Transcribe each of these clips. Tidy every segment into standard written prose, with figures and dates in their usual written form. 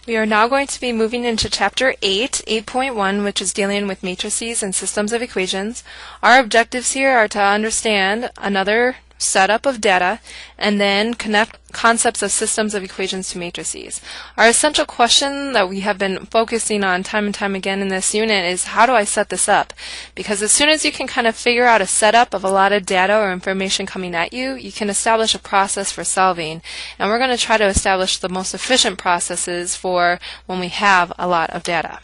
We are now going to be moving into Chapter 8, 8.1, which is dealing with matrices and systems of equations. Our objectives here are to understand another setup of data and then connect concepts of systems of equations to matrices. Our essential question that we have been focusing on time and time again in this unit is, how do I set this up? Because as soon as you can kind of figure out a setup of a lot of data or information coming at you, you can establish a process for solving. And we're going to try to establish the most efficient processes for when we have a lot of data.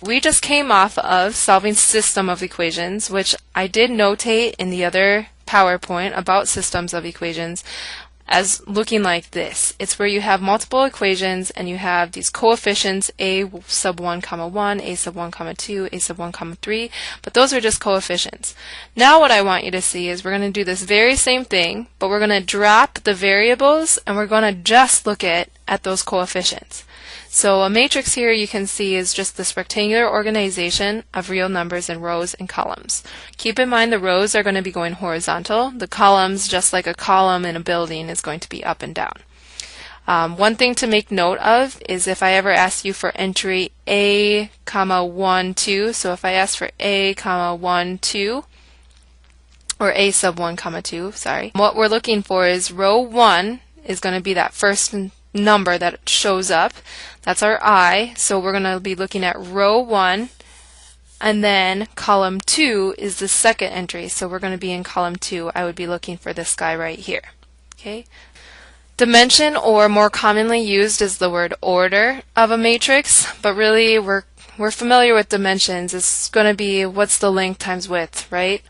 We just came off of solving system of equations, which I did notate in the other PowerPoint about systems of equations as looking like this. It's where you have multiple equations and you have these coefficients a sub 1 comma 1, a sub 1 comma 2, a sub 1 comma 3, but those are just coefficients. Now what I want you to see is we're going to do this very same thing, but we're going to drop the variables and we're going to just look at those coefficients. So a matrix here you can see is just this rectangular organization of real numbers in rows and columns. Keep in mind the rows are going to be going horizontal. The columns, just like a column in a building, is going to be up and down. One thing to make note of is if I ever ask you for entry a, comma 1, 2, so if I ask for a, comma 1, 2, or a sub 1, comma 2, sorry, what we're looking for is row 1 is going to be that first number that shows up. That's our I, so we're going to be looking at row 1, and then column 2 is the second entry, so we're going to be in column 2. I would be looking for this guy right here. Okay. Dimension, or more commonly used, is the word order of a matrix, but really we're familiar with dimensions. It's going to be what's the length times width, right?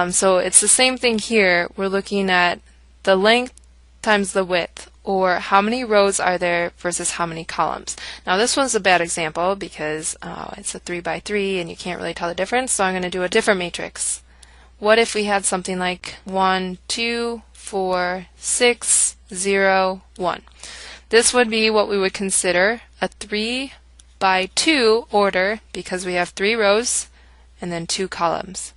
So it's the same thing here. We're looking at the length times the width, or how many rows are there versus how many columns. Now this one's a bad example because it's a 3 by 3 and you can't really tell the difference, so I'm going to do a different matrix. What if we had something like 1, 2, 4, 6, 0, 1? This would be what we would consider a 3 by 2 order because we have 3 rows and then 2 columns.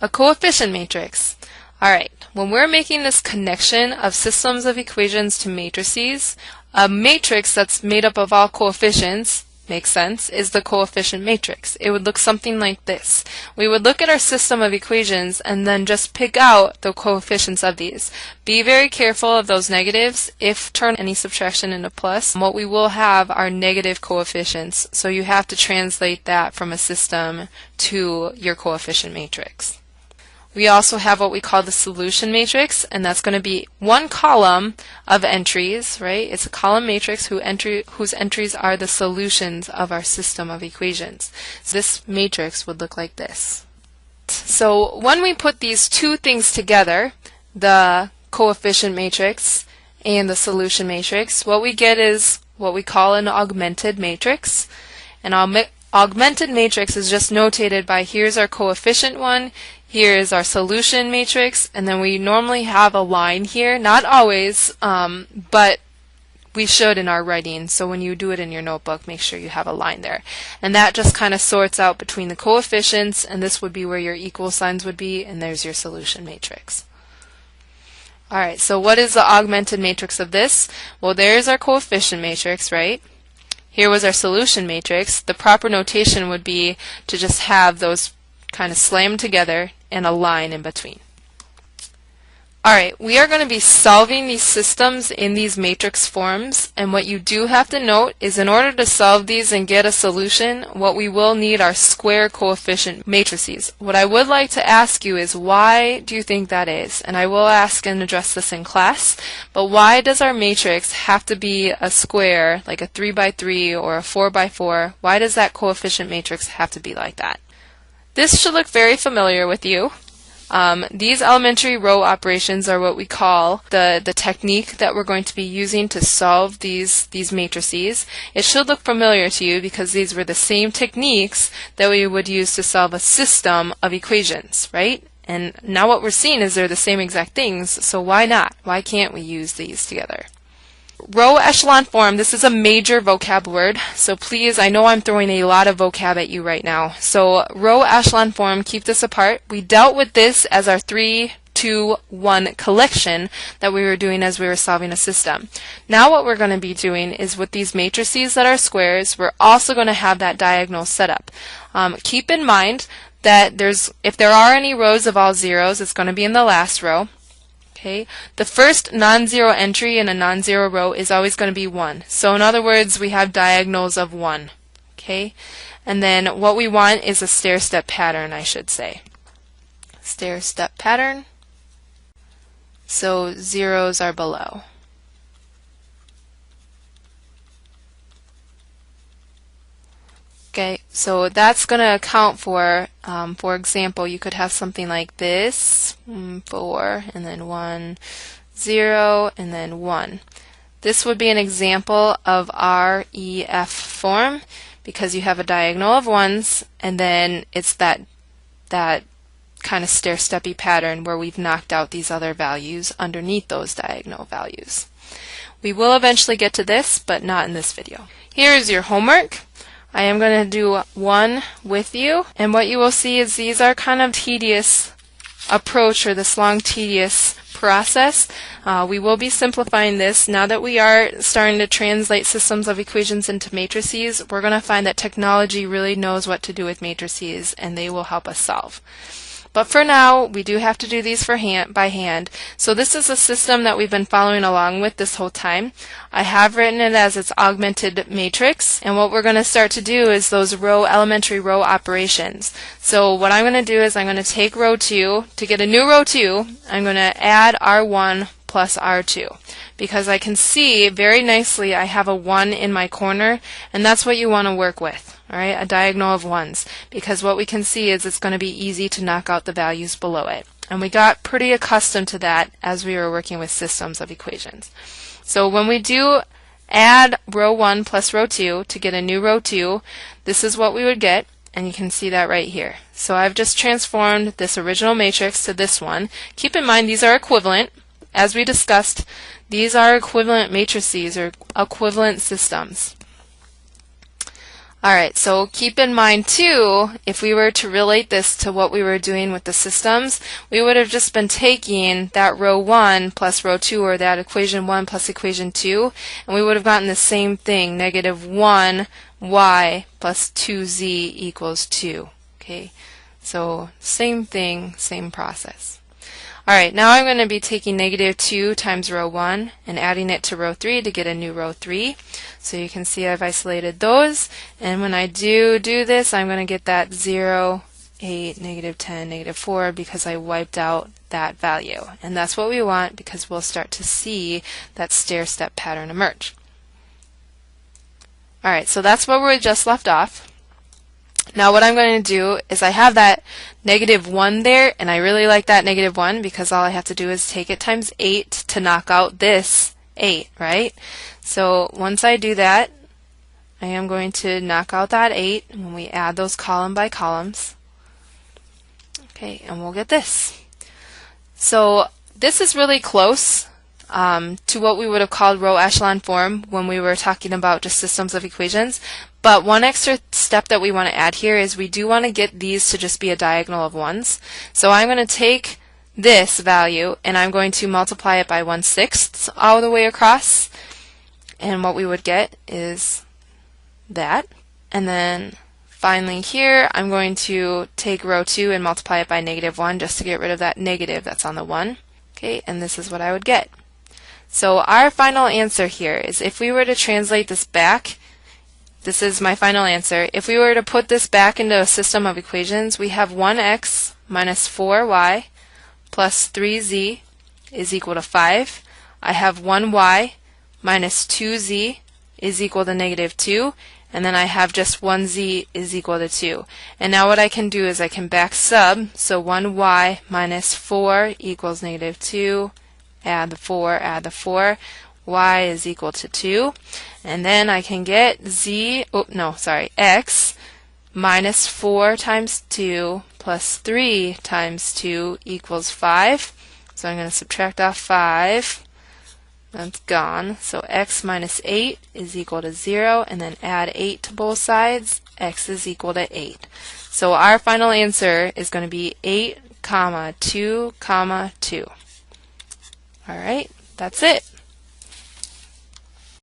A coefficient matrix. Alright, when we're making this connection of systems of equations to matrices, a matrix that's made up of all coefficients, makes sense, is the coefficient matrix. It would look something like this. We would look at our system of equations and then just pick out the coefficients of these. Be very careful of those negatives. If turn any subtraction into plus, what we will have are negative coefficients, so you have to translate that from a system to your coefficient matrix. We also have what we call the solution matrix, and that's going to be one column of entries, right? It's a column matrix whose entries are the solutions of our system of equations. So this matrix would look like this. So when we put these two things together, the coefficient matrix and the solution matrix, what we get is what we call an augmented matrix. An augmented matrix is just notated by here's our coefficient one, here is our solution matrix, and then we normally have a line here. Not always, but we should in our writing. So when you do it in your notebook, make sure you have a line there. And that just kind of sorts out between the coefficients, and this would be where your equal signs would be, and there's your solution matrix. Alright, so what is the augmented matrix of this? Well, there's our coefficient matrix, right? Here was our solution matrix. The proper notation would be to just have those kind of slammed together and a line in between. Alright, we are going to be solving these systems in these matrix forms, and what you do have to note is in order to solve these and get a solution, what we will need are square coefficient matrices. What I would like to ask you is, why do you think that is? And I will ask and address this in class, but why does our matrix have to be a square, like a 3 by 3 or a 4 by 4? Why does that coefficient matrix have to be like that? This should look very familiar with you. These elementary row operations are what we call the technique that we're going to be using to solve these matrices. It should look familiar to you because these were the same techniques that we would use to solve a system of equations, right? And now what we're seeing is they're the same exact things, so why not? Why can't we use these together? Row echelon form, this is a major vocab word, so please, I know I'm throwing a lot of vocab at you right now. So row echelon form, keep this apart. We dealt with this as our 3, 2, 2-1 collection that we were doing as we were solving a system. Now what we're going to be doing is with these matrices that are squares, we're also going to have that diagonal set up. Keep in mind that if there are any rows of all zeros, it's going to be in the last row. Okay. The first non-zero entry in a non-zero row is always going to be 1. So in other words, we have diagonals of 1. Okay. And then what we want is a stair-step pattern, I should say. Stair-step pattern. So zeros are below. Okay, so that's going to account for example, you could have something like this, 4, and then 1, 0, and then 1. This would be an example of REF form because you have a diagonal of 1s, and then it's that kind of stair-steppy pattern where we've knocked out these other values underneath those diagonal values. We will eventually get to this, but not in this video. Here is your homework. I am going to do one with you, and what you will see is these are kind of tedious approach, or this long tedious process. We will be simplifying this. Now that we are starting to translate systems of equations into matrices, we're going to find that technology really knows what to do with matrices, and they will help us solve. But for now, we do have to do these by hand. So this is a system that we've been following along with this whole time. I have written it as its augmented matrix, and what we're going to start to do is those elementary row operations. So what I'm going to do is I'm going to take row 2. To get a new row 2, I'm going to add R1 plus R2. Because I can see very nicely I have a 1 in my corner, and that's what you want to work with. Alright, a diagonal of 1s, because what we can see is it's going to be easy to knock out the values below it. And we got pretty accustomed to that as we were working with systems of equations. So when we do add row 1 plus row 2 to get a new row 2, this is what we would get, and you can see that right here. So I've just transformed this original matrix to this one. Keep in mind these are equivalent. As we discussed, these are equivalent matrices or equivalent systems. Alright, so keep in mind too, if we were to relate this to what we were doing with the systems, we would have just been taking that row 1 plus row 2, or that equation 1 plus equation 2, and we would have gotten the same thing, negative 1y plus 2z equals 2. Okay, so same thing, same process. Alright, now I'm going to be taking negative 2 times row 1 and adding it to row 3 to get a new row 3. So you can see I've isolated those, and when I do this, I'm going to get that 0, 8, negative 10, negative 4 because I wiped out that value. And that's what we want because we'll start to see that stair-step pattern emerge. Alright, so that's where we just left off. Now what I'm going to do is I have that negative 1 there, and I really like that negative 1 because all I have to do is take it times 8 to knock out this 8, right? So once I do that, I am going to knock out that 8 when we add those column by columns. Okay, and we'll get this. So this is really close to what we would have called row echelon form when we were talking about just systems of equations. But one extra step that we want to add here is we do want to get these to just be a diagonal of 1s. So I'm going to take this value and I'm going to multiply it by 1/6 all the way across. And what we would get is that. And then finally here, I'm going to take row 2 and multiply it by negative 1 just to get rid of that negative that's on the 1. Okay, and this is what I would get. So our final answer here is if we were to translate this back, this is my final answer. If we were to put this back into a system of equations, we have 1x minus 4y plus 3z is equal to 5. I have 1y minus 2z is equal to negative 2. And then I have just 1z is equal to 2. And now what I can do is I can back sub. So 1y minus 4 equals negative 2. Add the 4. Y is equal to 2. And then I can get x minus 4 times 2 plus 3 times 2 equals 5. So I'm going to subtract off 5. That's gone. So x minus 8 is equal to 0, and then add 8 to both sides. X is equal to 8. So our final answer is going to be 8 comma 2, comma 2. All right, that's it.